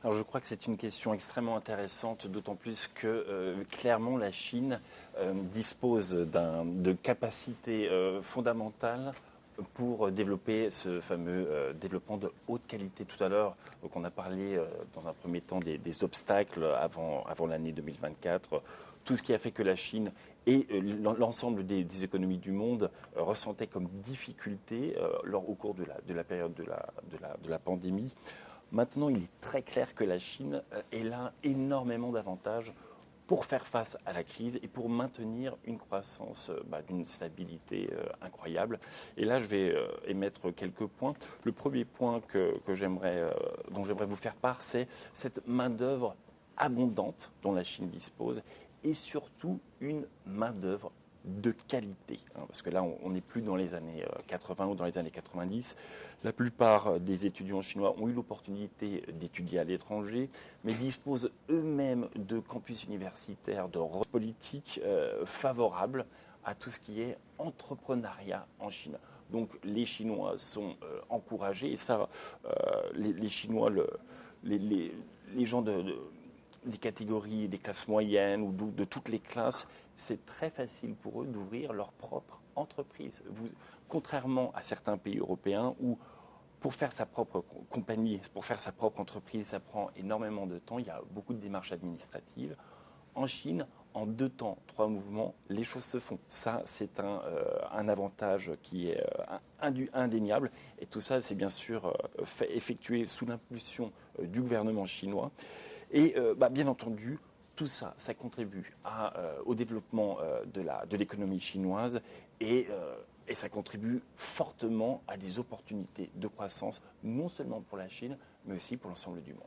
Alors je crois que c'est une question extrêmement intéressante, d'autant plus que clairement la Chine dispose de capacités fondamentales pour développer ce fameux développement de haute qualité. Tout à l'heure, donc on a parlé dans un premier temps des obstacles avant l'année 2024, tout ce qui a fait que la Chine et l'ensemble des économies du monde ressentaient comme difficulté au cours de la période de la pandémie. Maintenant, il est très clair que la Chine est là énormément d'avantages pour faire face à la crise et pour maintenir une croissance d'une stabilité incroyable. Et là, je vais émettre quelques points. Le premier point dont j'aimerais vous faire part, c'est cette main-d'œuvre abondante dont la Chine dispose et surtout une main-d'œuvre de qualité. Parce que là, on n'est plus dans les années 80 ou dans les années 90. La plupart des étudiants chinois ont eu l'opportunité d'étudier à l'étranger, mais disposent eux-mêmes de campus universitaires, de politiques favorables à tout ce qui est entrepreneuriat en Chine. Donc les Chinois sont encouragés, et ça, les Chinois, les gens des catégories, des classes moyennes ou de toutes les classes, c'est très facile pour eux d'ouvrir leur propre entreprise. Contrairement à certains pays européens où pour faire sa propre compagnie, pour faire sa propre entreprise, ça prend énormément de temps, il y a beaucoup de démarches administratives. En Chine, en 2 temps, 3 mouvements, les choses se font. Ça, c'est un avantage qui est indéniable. Et tout ça, c'est bien sûr effectué sous l'impulsion du gouvernement chinois. Et bien entendu, tout ça, ça contribue au développement de l'économie chinoise et ça contribue fortement à des opportunités de croissance, non seulement pour la Chine, mais aussi pour l'ensemble du monde.